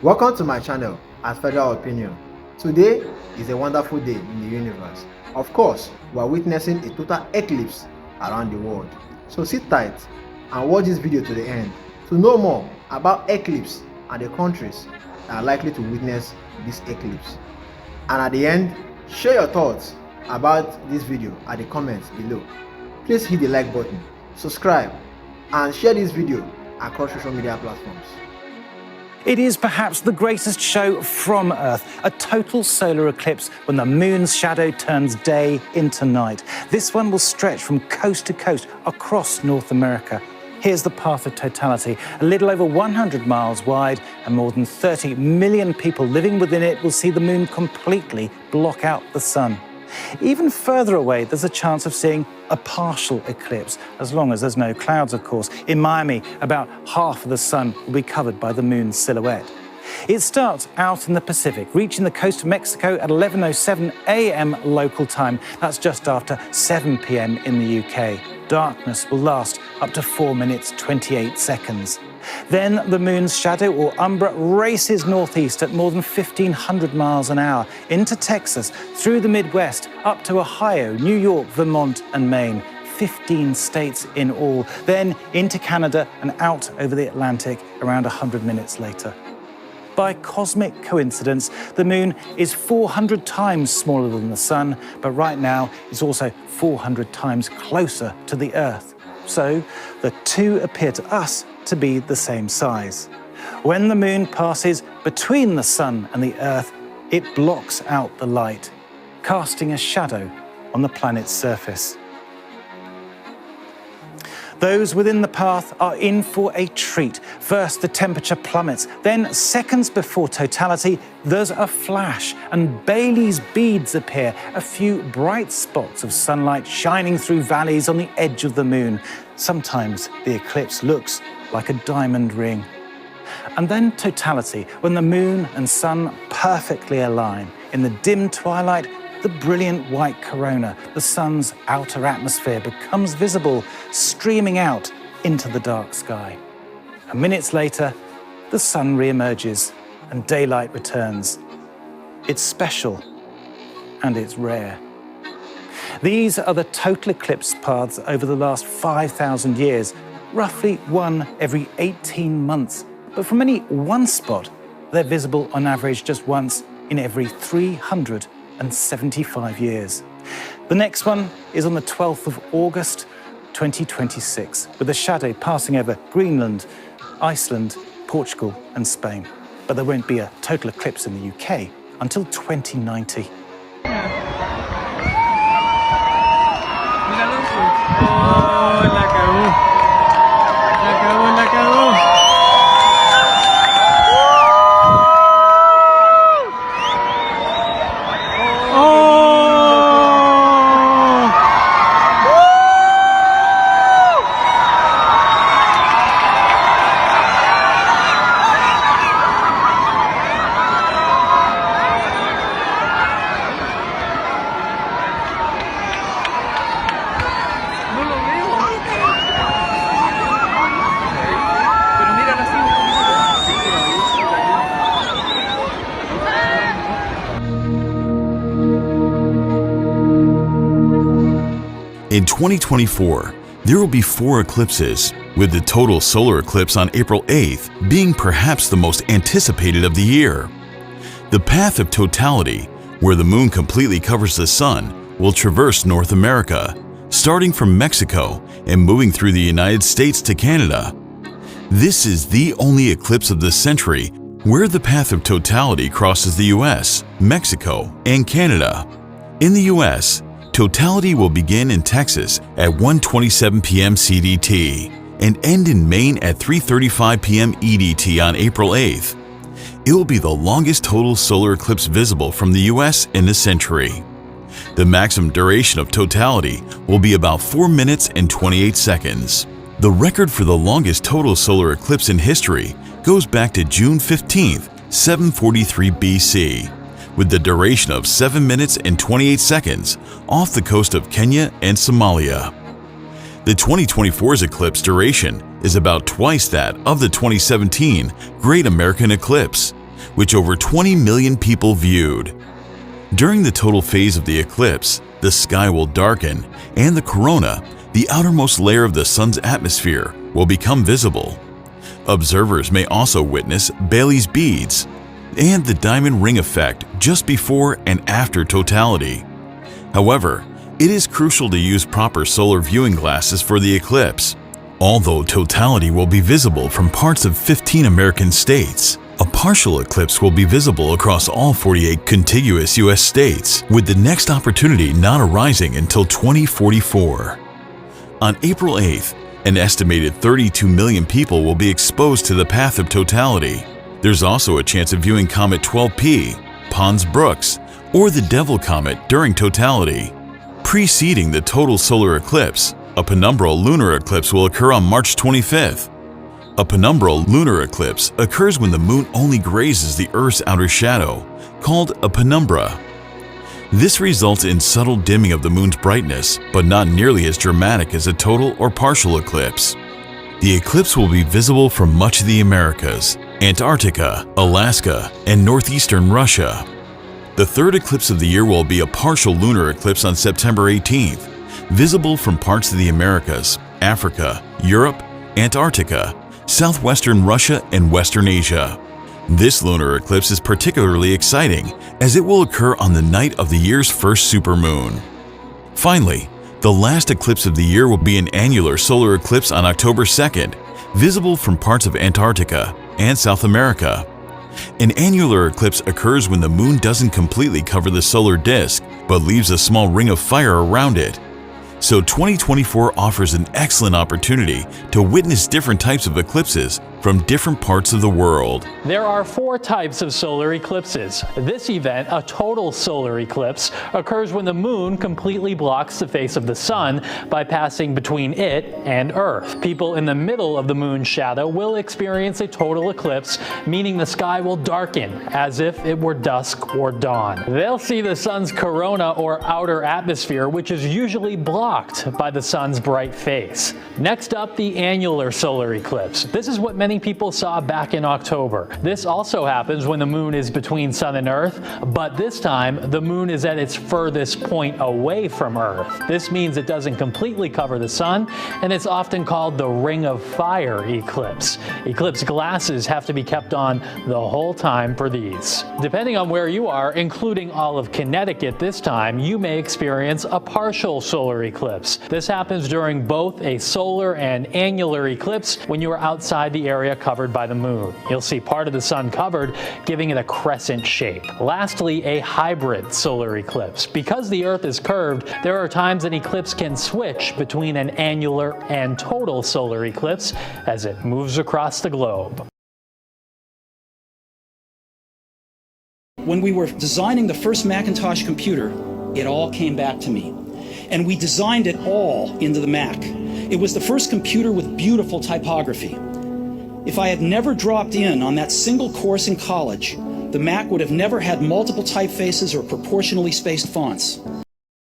Welcome to my channel at Federal Opinion. Today is a wonderful day in the universe. Of course, we are witnessing a total eclipse around the world. So sit tight and watch this video to the end to know more about eclipse and the countries that are likely to witness this eclipse. And at the end, share your thoughts about this video at the comments below. Please hit the like button, subscribe, and share this video across social media platforms. It is perhaps the greatest show from Earth, a total solar eclipse when the moon's shadow turns day into night. This one will stretch from coast to coast across North America. Here's the path of totality. A little over 100 miles wide and more than 30 million people living within it will see the moon completely block out the sun. Even further away, there's a chance of seeing a partial eclipse, as long as there's no clouds, of course. In Miami, about half of the sun will be covered by the moon's silhouette. It starts out in the Pacific, reaching the coast of Mexico at 11:07 a.m. local time. That's just after 7 p.m. in the UK. Darkness will last up to 4 minutes 28 seconds. Then the moon's shadow, or umbra, races northeast at more than 1,500 miles an hour into Texas, through the Midwest, up to Ohio, New York, Vermont, and Maine. 15 states in all. Then into Canada and out over the Atlantic around 100 minutes later. By cosmic coincidence, the moon is 400 times smaller than the sun, but right now it's also 400 times closer to the Earth. So the two appear to us to be the same size. When the moon passes between the sun and the Earth, it blocks out the light, casting a shadow on the planet's surface. Those within the path are in for a treat. First, the temperature plummets. Then, seconds before totality, there's a flash and Bailey's beads appear, a few bright spots of sunlight shining through valleys on the edge of the moon. Sometimes the eclipse looks like a diamond ring. And then totality, when the moon and sun perfectly align. In the dim twilight, the brilliant white corona, the sun's outer atmosphere, becomes visible, streaming out into the dark sky. And minutes later, the sun re-emerges and daylight returns. It's special and it's rare. These are the total eclipse paths over the last 5,000 years, roughly one every 18 months. But from any one spot, they're visible on average just once in every 375 years. The next one is on the 12th of August, 2026, with a shadow passing over Greenland, Iceland, Portugal, and Spain. But there won't be a total eclipse in the UK until 2090. In 2024, there will be 4 eclipses, with the total solar eclipse on April 8th being perhaps the most anticipated of the year. The path of totality, where the moon completely covers the sun, will traverse North America, starting from Mexico and moving through the United States to Canada. This is the only eclipse of the century where the path of totality crosses the US, Mexico, and Canada. In the US, totality will begin in Texas at 1:27 p.m. CDT and end in Maine at 3:35 p.m. EDT on April 8th. It will be the longest total solar eclipse visible from the US in a century. The maximum duration of totality will be about 4 minutes and 28 seconds. The record for the longest total solar eclipse in history goes back to June 15th, 743 BC. With the duration of 7 minutes and 28 seconds off the coast of Kenya and Somalia. The 2024's eclipse duration is about twice that of the 2017 Great American Eclipse, which over 20 million people viewed. During the total phase of the eclipse, the sky will darken and the corona, the outermost layer of the sun's atmosphere, will become visible. Observers may also witness Bailey's beads and the diamond ring effect just before and after totality. However, it is crucial to use proper solar viewing glasses for the eclipse. Although totality will be visible from parts of 15 American states, a partial eclipse will be visible across all 48 contiguous U.S. states, with the next opportunity not arising until 2044. On April 8th, an estimated 32 million people will be exposed to the path of totality. There's also a chance of viewing Comet 12P, Pons-Brooks, or the Devil Comet during totality. Preceding the total solar eclipse, a penumbral lunar eclipse will occur on March 25th. A penumbral lunar eclipse occurs when the moon only grazes the Earth's outer shadow, called a penumbra. This results in subtle dimming of the moon's brightness, but not nearly as dramatic as a total or partial eclipse. The eclipse will be visible from much of the Americas, Antarctica, Alaska, and northeastern Russia. The third eclipse of the year will be a partial lunar eclipse on September 18th, visible from parts of the Americas, Africa, Europe, Antarctica, southwestern Russia, and western Asia. This lunar eclipse is particularly exciting as it will occur on the night of the year's first supermoon. Finally, the last eclipse of the year will be an annular solar eclipse on October 2nd, visible from parts of Antarctica and South America. An annular eclipse occurs when the moon doesn't completely cover the solar disk, but leaves a small ring of fire around it. So 2024 offers an excellent opportunity to witness different types of eclipses from different parts of the world. There are 4 types of solar eclipses. This event, a total solar eclipse, occurs when the moon completely blocks the face of the sun by passing between it and Earth. People in the middle of the moon's shadow will experience a total eclipse, meaning the sky will darken as if it were dusk or dawn. They'll see the sun's corona or outer atmosphere, which is usually blocked by the sun's bright face. Next up, the annular solar eclipse. This is what many people saw back in October. This also happens when the moon is between sun and Earth, but this time the moon is at its furthest point away from Earth. This means it doesn't completely cover the sun, and it's often called the Ring of Fire eclipse. Eclipse glasses have to be kept on the whole time for these. Depending on where you are, including all of Connecticut this time, you may experience a partial solar eclipse. This happens during both a solar and annular eclipse when you are outside the area covered by the moon. You'll see part of the sun covered, giving it a crescent shape. Lastly, a hybrid solar eclipse. Because the Earth is curved, there are times an eclipse can switch between an annular and total solar eclipse as it moves across the globe. When we were designing the first Macintosh computer, it all came back to me. And we designed it all into the Mac. It was the first computer with beautiful typography. If I had never dropped in on that single course in college, the Mac would have never had multiple typefaces or proportionally spaced fonts.